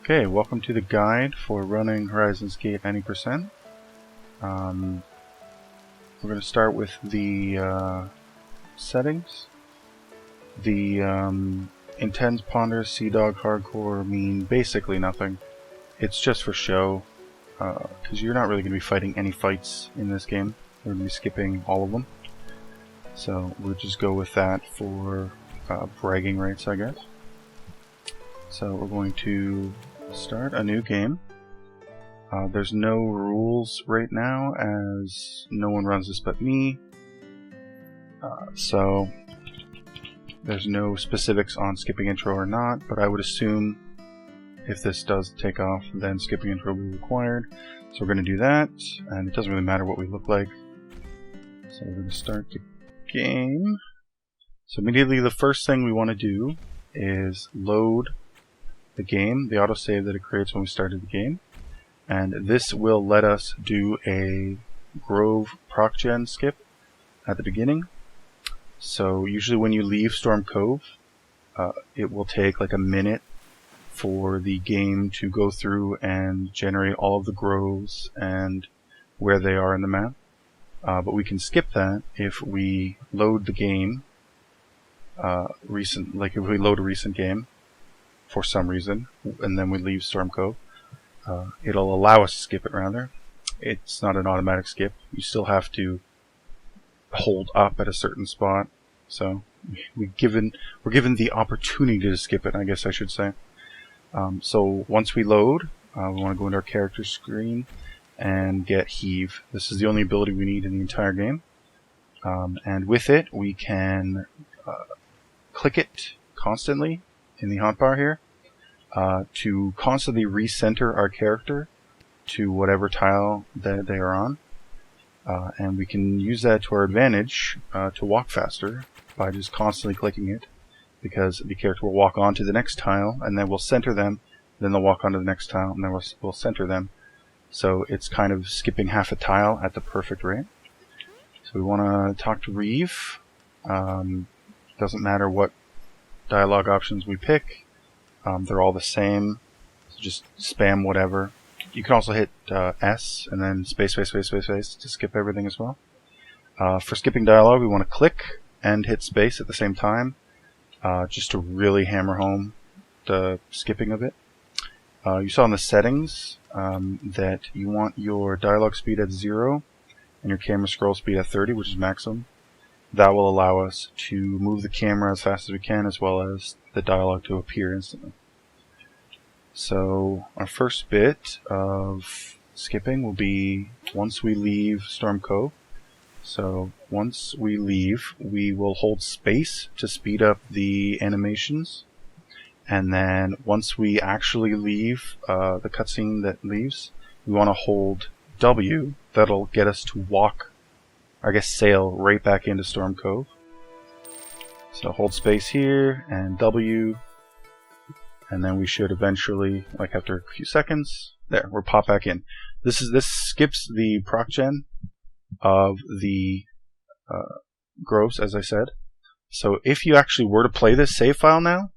Okay, welcome to the guide for running Horizon's Gate 90%. We're going to start with the settings. The Intense, Ponder, Sea Dog, Hardcore mean basically nothing. It's just for show, because you're not really going to be fighting any fights in this game. We're going to be skipping all of them. So we'll just go with that for bragging rights, I guess. So we're going to start a new game. There's no rules right now as no one runs this but me. So there's no specifics on skipping intro or not, but I would assume if this does take off, then skipping intro will be required. So we're going to do that, and it doesn't really matter what we look like. So we're going to start the game. So immediately the first thing we want to do is load the game, the autosave that it creates when we started the game, and this will let us do a Grove proc-gen skip at the beginning. So usually when you leave Storm Cove, it will take like a minute for the game to go through and generate all of the groves and where they are in the map. But we can skip that if we load the game if we load a recent game for some reason, and then we leave Storm Cove. It'll allow us to skip it, rather. It's not an automatic skip. You still have to hold up at a certain spot. So we're given the opportunity to skip it, I guess I should say. So once we load, we want to go into our character screen and get Heave. This is the only ability we need in the entire game. And with it, we can click it constantly in the hotbar here to constantly recenter our character to whatever tile that they are on. And we can use that to our advantage to walk faster by just constantly clicking it, because the character will walk on to the next tile, and then we'll center them, then they'll walk on to the next tile, and then we'll center them. So it's kind of skipping half a tile at the perfect rate. So we want to talk to Reeve. Doesn't matter what dialogue options we pick. They're all the same. So just spam whatever. You can also hit S and then space to skip everything as well. For skipping dialogue, we want to click and hit space at the same time, just to really hammer home the skipping of it. You saw in the settings that you want your dialogue speed at 0 and your camera scroll speed at 30, which is maximum. That will allow us to move the camera as fast as we can, as well as the dialogue to appear instantly. So our first bit of skipping will be once we leave Storm Cove. So once we leave, we will hold space to speed up the animations. And then once we actually leave the cutscene that leaves, we want to hold W. That'll get us to walk, I guess sail right back into Storm Cove. So hold space here and W, and then we should eventually, like after a few seconds, there, we'll pop back in. This skips the proc gen of the groves, as I said. So if you actually were to play this save file now,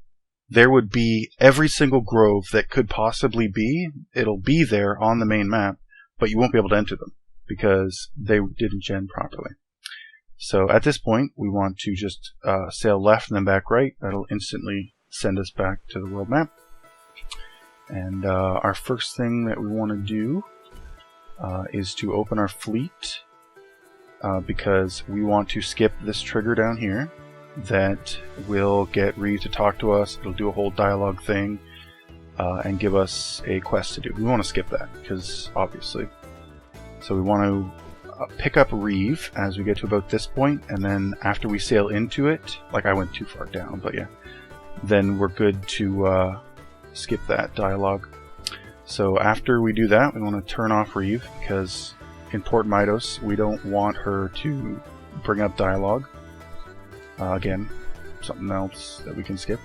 there would be every single grove that could possibly be. It'll be there on the main map, but you won't be able to enter them because they didn't gen properly. So at this point, we want to just sail left and then back right. That'll instantly send us back to the world map. And our first thing that we want to do is to open our fleet, because we want to skip this trigger down here that will get Reeve to talk to us. It'll do a whole dialogue thing and give us a quest to do. We want to skip that because obviously. So we want to pick up Reeve as we get to about this point, and then after we sail into it, like I went too far down, but yeah, then we're good to skip that dialogue. So after we do that, we want to turn off Reeve, because in Port Midas, we don't want her to bring up dialogue. Again, something else that we can skip.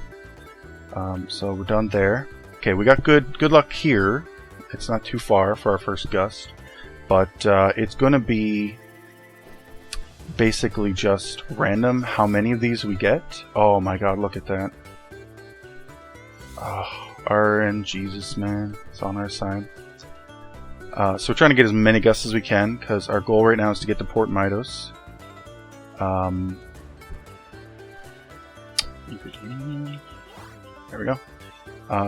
So we're done there. Okay, we got good luck here. It's not too far for our first gust, but it's going to be basically just random how many of these we get. Oh my god, look at that. Oh, RNGesus, man. It's on our side. So we're trying to get as many gusts as we can, because our goal right now is to get to Port Midas. There we go.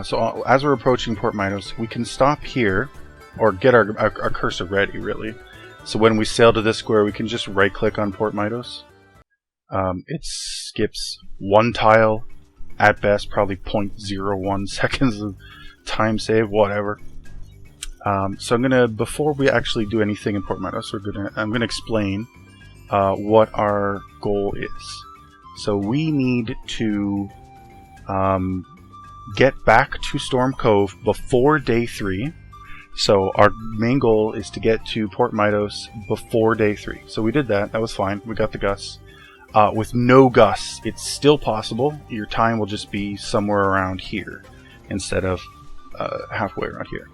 So as we're approaching Port Midas, we can stop here, or get our cursor ready, really. So when we sail to this square, we can just right-click on Port Midas. It skips one tile, at best probably 0.01 seconds of time save, whatever. So I'm gonna, before we actually do anything in Port Midas, I'm gonna explain what our goal is. So we need to get back to Storm Cove before day 3. So our main goal is to get to Port Midas before day 3. So we did that. That was fine. We got the gusts. With no gusts, it's still possible. Your time will just be somewhere around here instead of halfway around here.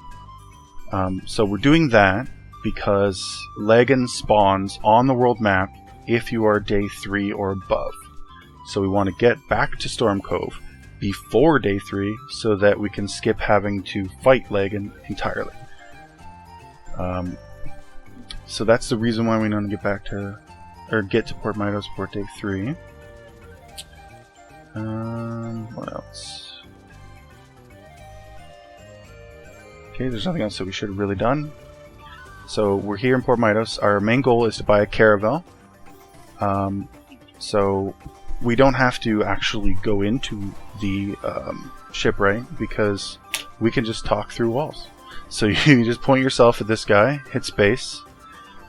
So we're doing that because Lagan spawns on the world map if you are day 3 or above. So we want to get back to Storm Cove before day 3 so that we can skip having to fight Lagan entirely. So that's the reason why we want to get back to, or get to Port Midas for day 3. What else? Okay, there's nothing else that we should have really done. So we're here in Port Midas. Our main goal is to buy a caravel. So we don't have to actually go into the shipwright because we can just talk through walls. So you just point yourself at this guy, hit space.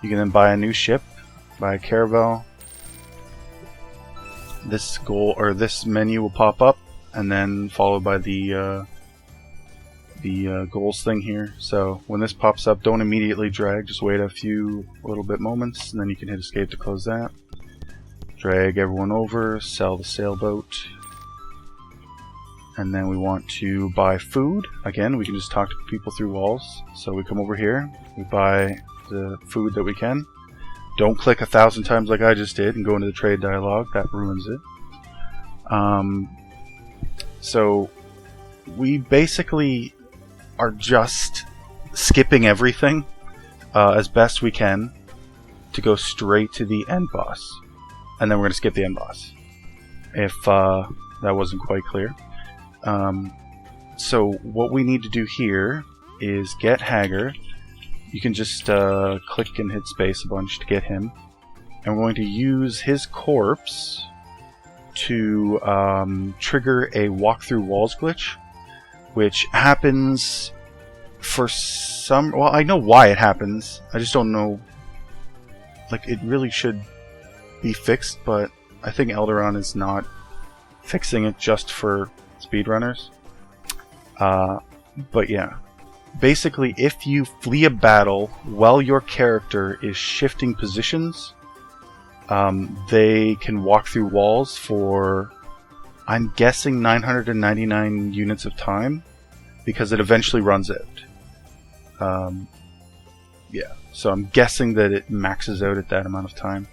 You can then buy a new ship, buy a caravel. This goal or this menu will pop up, and then followed by the goals thing here. So when this pops up, don't immediately drag, just wait a few little bit moments, and then you can hit escape to close that. Drag everyone over, sell the sailboat, and then we want to buy food. Again, we can just talk to people through walls. So we come over here, we buy the food that we can. Don't click 1,000 times like I just did and go into the trade dialogue, that ruins it. So we basically are just skipping everything as best we can to go straight to the end boss. And then we're going to skip the end boss, if that wasn't quite clear. So what we need to do here is get Hager. You can just click and hit space a bunch to get him. And we're going to use his corpse to trigger a walk through walls glitch, which happens for some... Well, I know why it happens. I just don't know... Like, it really should be fixed, but I think Elderon is not fixing it just for speedrunners. But yeah. Basically, if you flee a battle while your character is shifting positions, they can walk through walls for, I'm guessing, 999 units of time, because it eventually runs out. Yeah, so I'm guessing that it maxes out at that amount of time.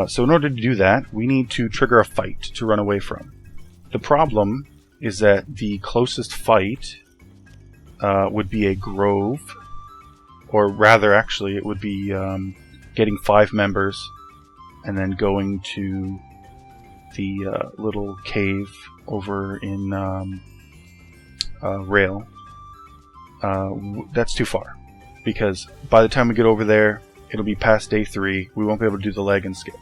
So in order to do that, we need to trigger a fight to run away from. The problem is that the closest fight would be a grove, or rather, actually, it would be getting 5 members and then going to the little cave over in Rail. That's too far, because by the time we get over there, it'll be past day 3. We won't be able to do the leg and skip.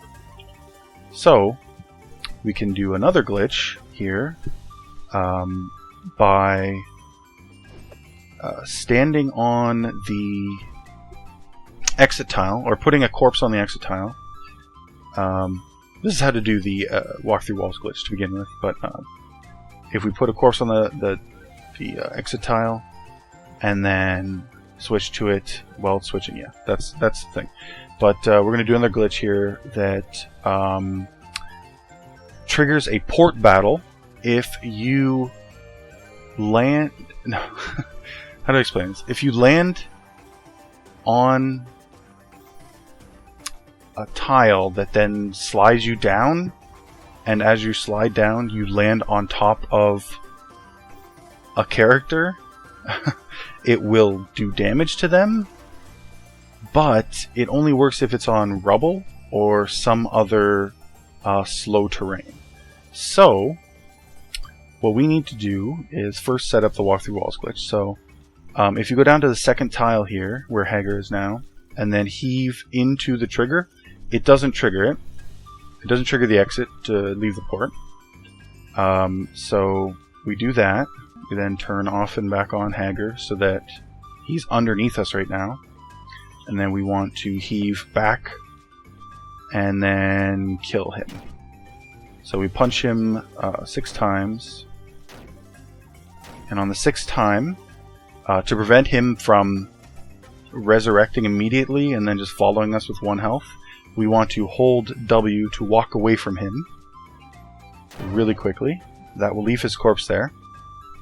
So we can do another glitch here by standing on the exit tile, or putting a corpse on the exit tile. This is how to do the walk through walls glitch to begin with, but if we put a corpse on the exit tile and then switch to it while it's switching, yeah, that's the thing. But we're going to do another glitch here that triggers a port battle if you land... No. How do I explain this? If you land on a tile that then slides you down, and as you slide down, you land on top of a character, it will do damage to them, but it only works if it's on rubble or some other slow terrain. So what we need to do is first set up the walk through walls glitch. So if you go down to the second tile here, where Hagar is now, and then heave into the trigger, it doesn't trigger it. It doesn't trigger the exit to leave the port. So we do that. We then turn off and back on Hagar so that he's underneath us right now. And then we want to heave back and then kill him. So we punch him 6 times. And on the 6th time, to prevent him from resurrecting immediately and then just following us with 1 health, we want to hold W to walk away from him really quickly. That will leave his corpse there.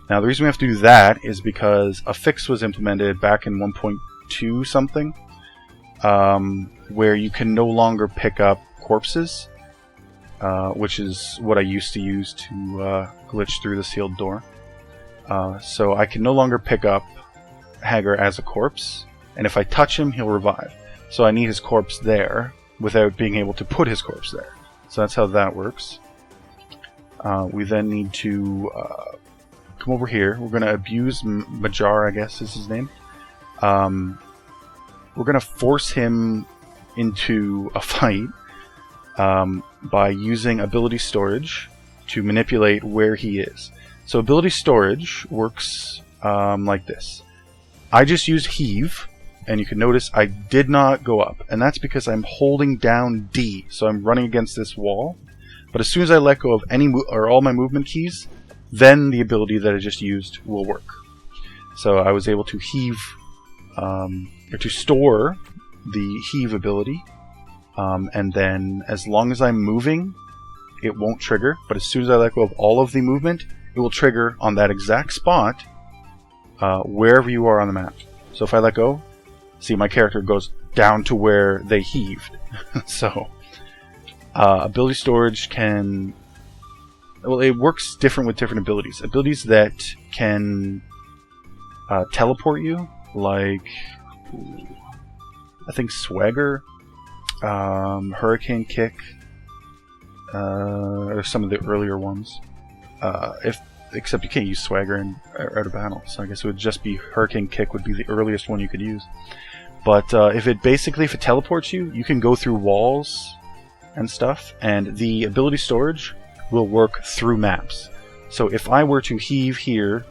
Now the reason we have to do that is because a fix was implemented back in 1.2 something, where you can no longer pick up corpses, which is what I used to use to glitch through the sealed door. So I can no longer pick up Hagar as a corpse, and if I touch him, he'll revive. So I need his corpse there without being able to put his corpse there. So that's how that works. We then need to come over here. We're going to abuse Majar, I guess is his name. We're going to force him into a fight by using ability storage to manipulate where he is. So ability storage works like this. I just used heave, and you can notice I did not go up, and that's because I'm holding down D, so I'm running against this wall. But as soon as I let go of any or all my movement keys, then the ability that I just used will work. So I was able to heave, or to store the heave ability, and then as long as I'm moving, it won't trigger. But as soon as I let go of all of the movement, it will trigger on that exact spot, wherever you are on the map. So if I let go, see, my character goes down to where they heaved. So ability storage can, well, it works different with different abilities. Abilities that can teleport you, like I think Swagger, Hurricane Kick, or some of the earlier ones. Except you can't use Swagger out of battle, so I guess it would just be Hurricane Kick would be the earliest one you could use. But if it teleports you, you can go through walls and stuff, and the ability storage will work through maps. So if I were to heave here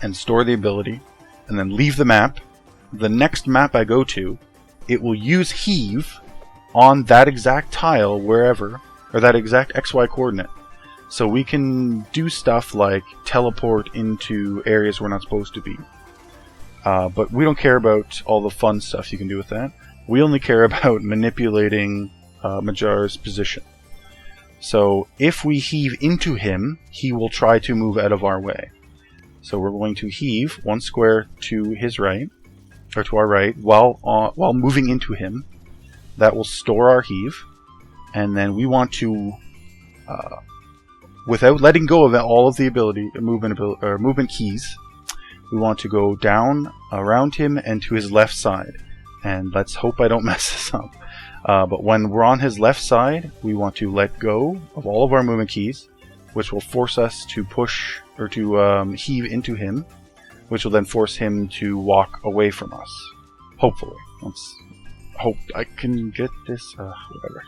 and store the ability, and then leave the map, the next map I go to, it will use heave on that exact tile wherever, or that exact XY coordinate. So we can do stuff like teleport into areas we're not supposed to be. But we don't care about all the fun stuff you can do with that. We only care about manipulating Majar's position. So if we heave into him, he will try to move out of our way. So we're going to heave 1 square to his right, or to our right, while moving into him. That will store our heave. And then we want to, without letting go of all of the movement keys, we want to go down around him and to his left side. And let's hope I don't mess this up. But when we're on his left side, we want to let go of all of our movement keys, which will force us to push or to heave into him, which will then force him to walk away from us. Hopefully. Let's hope I can get this. Whatever.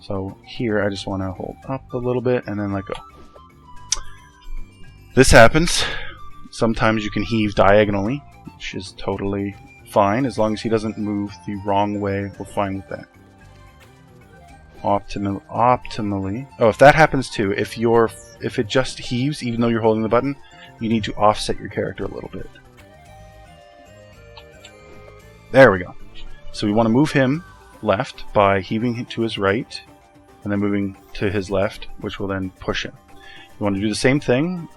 So here I just want to hold up a little bit and then let go. This happens. Sometimes you can heave diagonally, which is totally fine. As long as he doesn't move the wrong way, we're fine with that. Optimally. Oh, if that happens too, if it just heaves even though you're holding the button, you need to offset your character a little bit. There we go. So we want to move him left by heaving him to his right and then moving to his left, which will then push him. You want to do the same thing.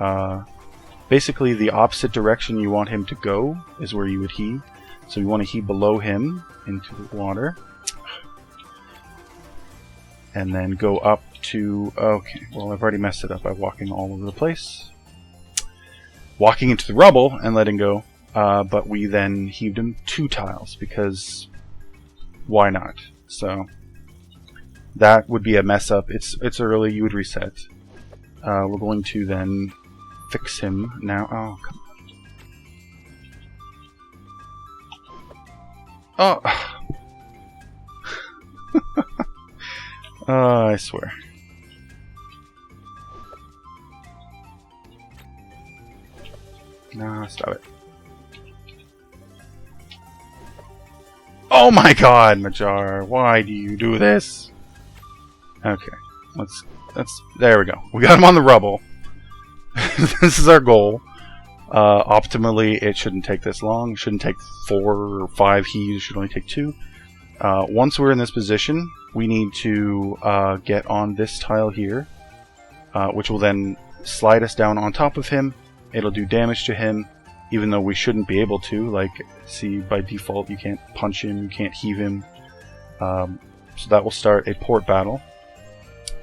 Basically, the opposite direction you want him to go is where you would heave. So you want to heave below him into the water. And then go up to... Okay, well, I've already messed it up by walking all over the place. walking into the rubble and letting go, but we then heaved him 2 tiles, because why not? So that would be a mess up. It's early, you would reset. We're going to then fix him now. Oh, come on. Oh! Oh, I swear. No, stop it. Oh my god, Majar, why do you do this? Okay, there we go. We got him on the rubble. This is our goal. Optimally, it shouldn't take this long. It shouldn't take 4 or 5 heaves. It should only take 2. Once we're in this position, we need to get on this tile here, which will then slide us down on top of him. It'll do damage to him, even though we shouldn't be able to. Like, see, by default, you can't punch him, you can't heave him. So that will start a port battle.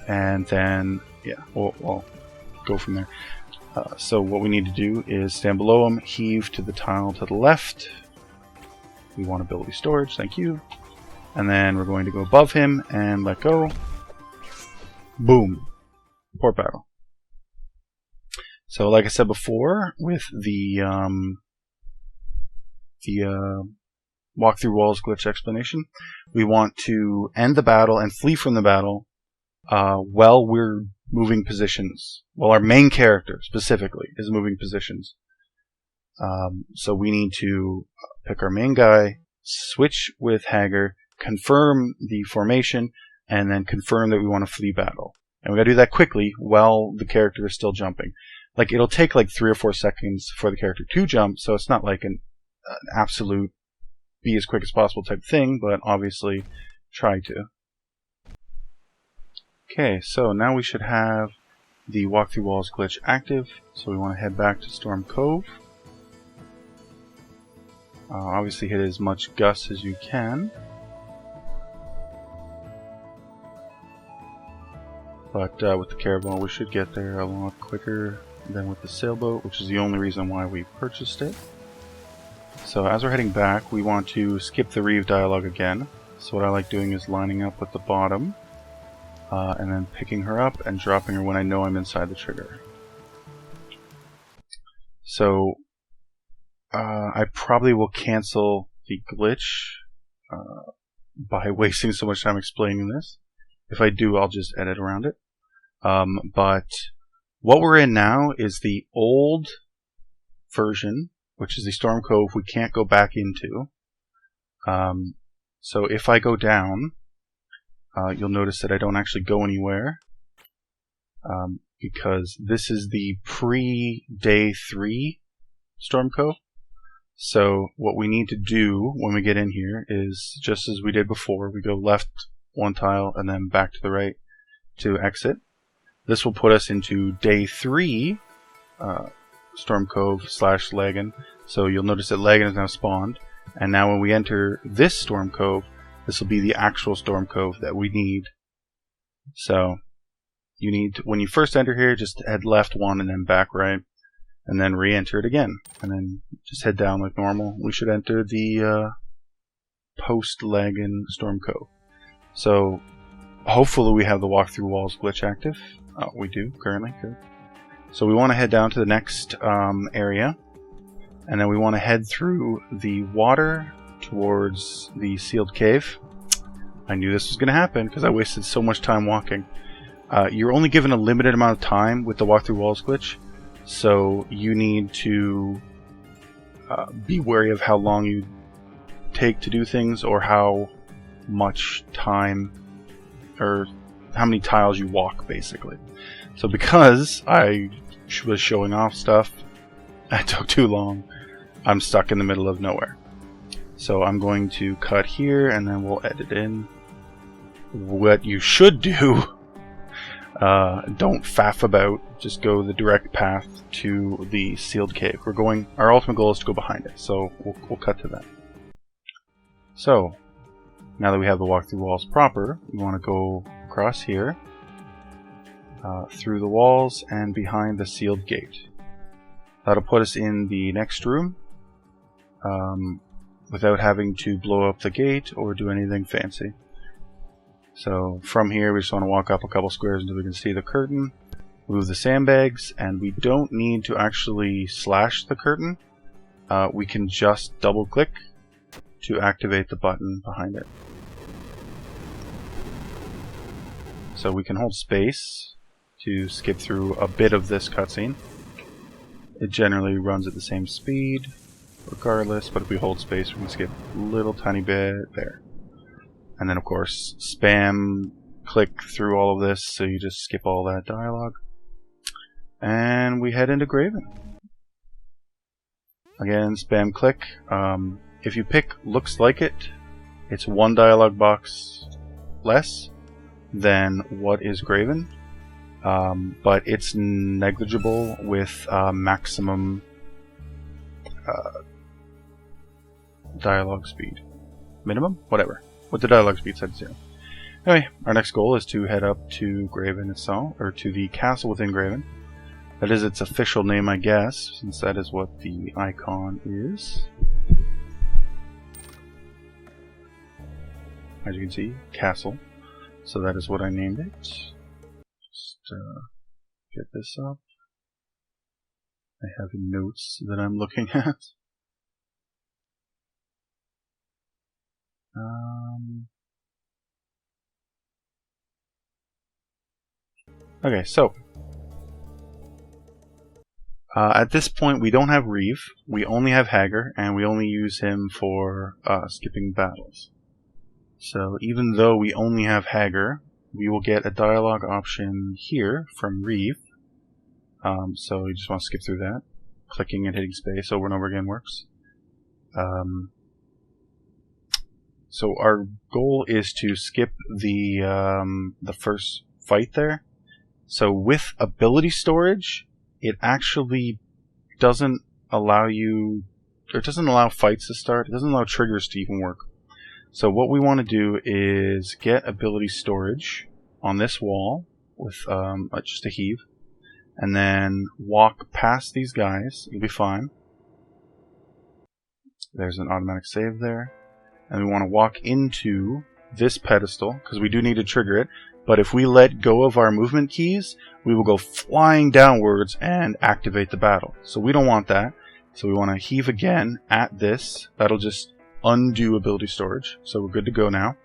And then, yeah, we'll go from there. So what we need to do is stand below him, heave to the tile to the left. We want ability storage, thank you. And then we're going to go above him and let go. Boom. Port battle. So like I said before, with the walk through walls glitch explanation, we want to end the battle and flee from the battle while we're moving positions. Well, our main character specifically is moving positions. So we need to pick our main guy, switch with Hager, confirm the formation, and then confirm that we want to flee battle. And we gotta do that quickly while the character is still jumping. Like, it'll take like 3 or 4 seconds for the character to jump, so it's not like an absolute be as quick as possible type thing, but obviously try to. Okay, so now we should have the walk through walls glitch active, so we want to head back to Storm Cove. Obviously hit as much gust as you can. But with the caravel we should get there a lot quicker than with the sailboat, which is the only reason why we purchased it. So as we're heading back, we want to skip the Reeve dialogue again. So what I like doing is lining up with the bottom, and then picking her up and dropping her when I know I'm inside the trigger. So I probably will cancel the glitch by wasting so much time explaining this. If I do, I'll just edit around it. But what we're in now is the old version, which is the Storm Cove we can't go back into. So if I go down, you'll notice that I don't actually go anywhere, because this is the pre-day 3 Storm Cove. So what we need to do when we get in here is, just as we did before, we go left 1 tile and then back to the right to exit. This will put us into day 3 Storm Cove / Lagan. So you'll notice that Lagan is now spawned, and now when we enter this Storm Cove, this will be the actual Storm Cove that we need. So you need to, when you first enter here, just head left 1 and then back right, and then re-enter it again, and then just head down like normal. We should enter the post-Lagan Storm Cove. So hopefully we have the walk through walls glitch active. We do currently. Good. So we want to head down to the next area, and then we want to head through the water towards the sealed cave. I knew this was going to happen because I wasted so much time walking. You're only given a limited amount of time with the walk through walls glitch, so you need to be wary of how long you take to do things, or how much time, or how many tiles you walk, basically. So because I was showing off stuff, it took too long. I'm stuck in the middle of nowhere. So I'm going to cut here, and then we'll edit in. What you should do, don't faff about, just go the direct path to the sealed cave. Our ultimate goal is to go behind it, so we'll cut to that. So now that we have the walk through walls proper, we want to go across here, through the walls and behind the sealed gate. That'll put us in the next room without having to blow up the gate or do anything fancy. So from here we just want to walk up a couple squares until we can see the curtain, move the sandbags, and we don't need to actually slash the curtain. We can just double click to activate the button behind it. So we can hold space to skip through a bit of this cutscene. It generally runs at the same speed regardless, but if we hold space we can skip a little tiny bit there. And then of course spam click through all of this, so you just skip all that dialogue. And we head into Graven. Again, spam click. If you pick looks like it, it's one dialogue box less than what is Graven, but it's negligible with maximum dialogue speed. Minimum? Whatever. With the dialogue speed set to 0. Anyway, our next goal is to head up to Graven itself, or to the castle within Graven. That is its official name, I guess, since that is what the icon is. As you can see, castle. So that is what I named it. Just get this up. I have notes that I'm looking at. Okay, so at this point we don't have Reeve, we only have Hager, and we only use him for skipping battles. So even though we only have Hager, we will get a dialogue option here from Reeve. So you just want to skip through that. Clicking and hitting space over and over again works. So our goal is to skip the first fight there. So with ability storage, it actually doesn't allow you, or it doesn't allow fights to start. It doesn't allow triggers to even work. So what we want to do is get ability storage on this wall with just a heave, and then walk past these guys. You'll be fine. There's an automatic save there. And we want to walk into this pedestal, because we do need to trigger it. But if we let go of our movement keys, we will go flying downwards and activate the battle. So we don't want that. So we want to heave again at this. That'll just undo ability storage. So we're good to go now.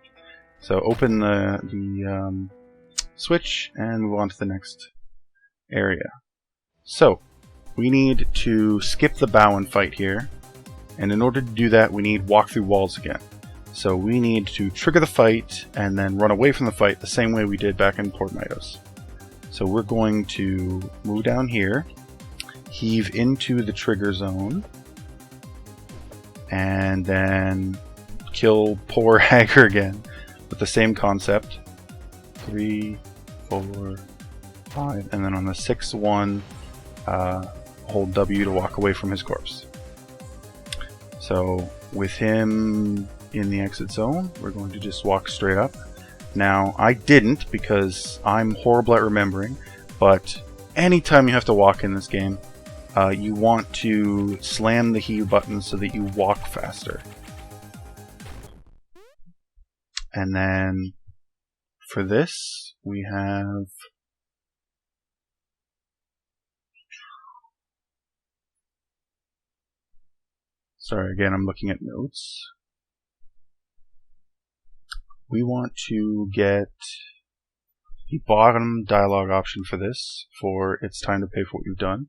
So open the switch and move on to the next area. So we need to skip the Bowen fight here. And in order to do that, we need walk through walls again. So we need to trigger the fight and then run away from the fight the same way we did back in Port Midas. So we're going to move down here, heave into the trigger zone, and then kill poor Hager again with the same concept. 3, 4, 5, and then on the 6th one, hold W to walk away from his corpse. So with him in the exit zone, we're going to just walk straight up. Now, I didn't because I'm horrible at remembering, but anytime you have to walk in this game, you want to slam the heave button so that you walk faster. And then for this, we have sorry, again, I'm looking at notes. We want to get the bottom dialogue option for this, for it's time to pay for what you've done,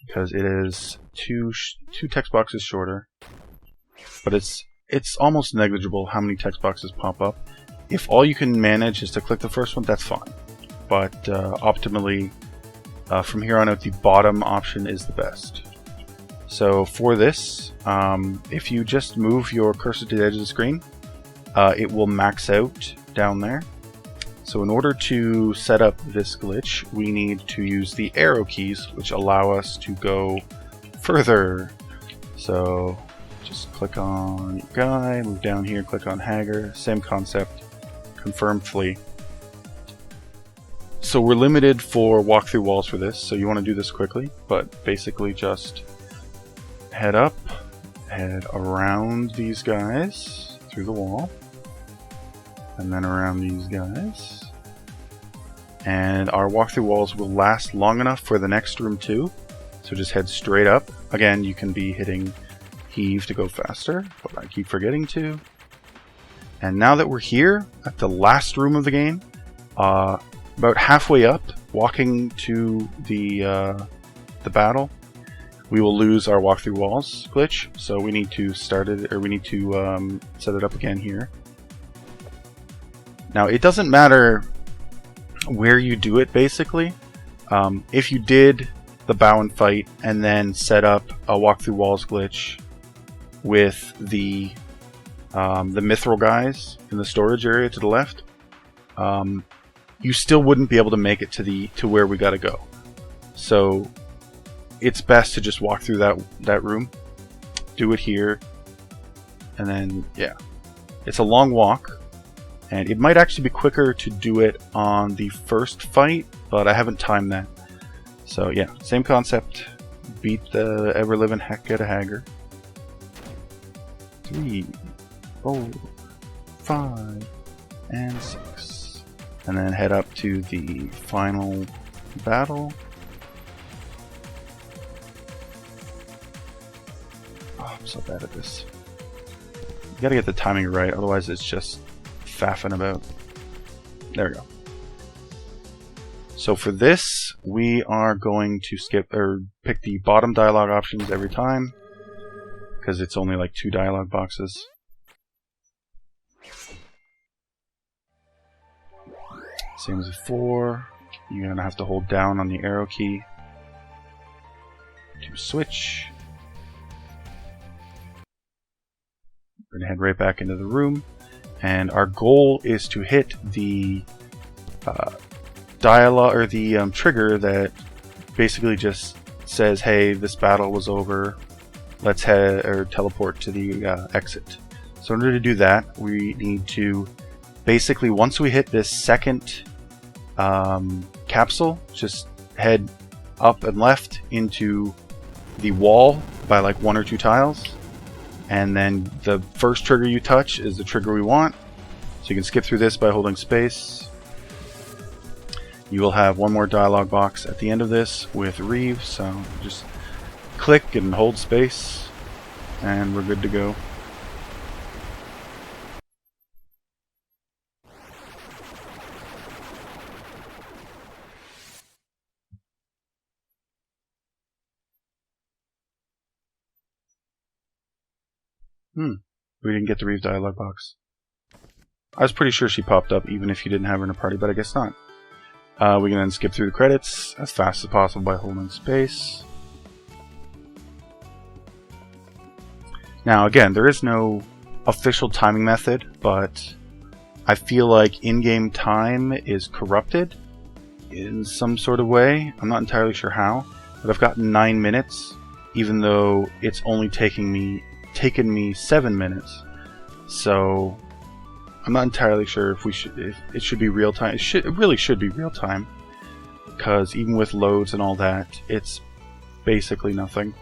because it is two text boxes shorter, but it's almost negligible how many text boxes pop up. If all you can manage is to click the first one, that's fine, but optimally from here on out the bottom option is the best. So for this, if you just move your cursor to the edge of the screen, it will max out down there. So in order to set up this glitch, we need to use the arrow keys, which allow us to go further. So just click on your guy, move down here, click on Hager, same concept, confirm flee. So we're limited for walk through walls for this, so you want to do this quickly, but basically just head up, head around these guys through the wall, and then around these guys. And our walk-through walls will last long enough for the next room too. So just head straight up. Again, you can be hitting heave to go faster, but I keep forgetting to. And now that we're here at the last room of the game, about halfway up, walking to the battle, we will lose our walk-through walls glitch. So we need to start it, or we need to set it up again here. Now it doesn't matter where you do it, basically. If you did the bow and fight and then set up a walk-through walls glitch with the mithril guys in the storage area to the left, you still wouldn't be able to make it to where we gotta go. So it's best to just walk through that room, do it here, and then yeah, it's a long walk. And it might actually be quicker to do it on the first fight, but I haven't timed that. So yeah, same concept. Beat the ever-living heck out of Hager. 3, 4, 5, and 6. And then head up to the final battle. Oh, I'm so bad at this. You gotta get the timing right, otherwise it's just faffing about. There we go. So for this, we are going to skip or pick the bottom dialogue options every time, because it's only like 2 dialogue boxes. Same as before, you're gonna have to hold down on the arrow key to switch. We're gonna head right back into the room. And our goal is to hit the dialogue, or the trigger that basically just says, hey, this battle was over, let's head or teleport to the exit. So in order to do that, we need to basically, once we hit this second capsule, just head up and left into the wall by like 1 or 2 tiles. And then the first trigger you touch is the trigger we want. So you can skip through this by holding space. You will have one more dialogue box at the end of this with Reeve, so just click and hold space and we're good to go. We didn't get the Reeve dialogue box. I was pretty sure she popped up even if you didn't have her in a party, but I guess not. We can then skip through the credits as fast as possible by holding space. Now again, there is no official timing method, but I feel like in-game time is corrupted in some sort of way. I'm not entirely sure how, but I've got 9 minutes, even though it's only taken me 7 minutes. So I'm not entirely sure if it should be real time. It really should be real time, because even with loads and all that, it's basically nothing.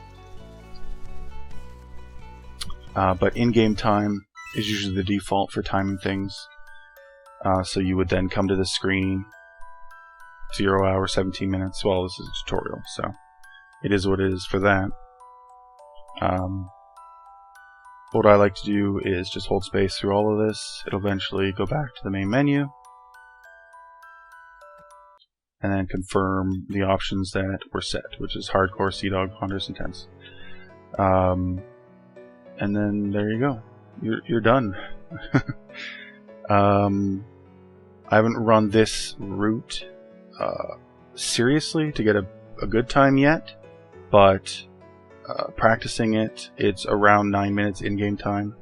But in-game time is usually the default for timing things. So you would then come to this screen, 0 hour 17 minutes. Well, this is a tutorial, so it is what it is for that. What I like to do is just hold space through all of this. It'll eventually go back to the main menu, and then confirm the options that were set, which is hardcore, Sea Dog, Hunters, Intense. And then there you go. You're done. I haven't run this route seriously to get a good time yet, but practicing it, it's around 9 minutes in-game time,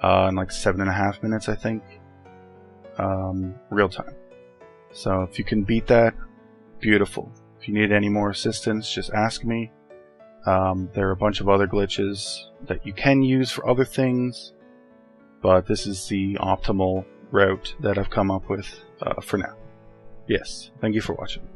and like 7.5 minutes, I think, real time. So if you can beat that, beautiful. If you need any more assistance, just ask me. There are a bunch of other glitches that you can use for other things, but this is the optimal route that I've come up with for now. Yes, thank you for watching.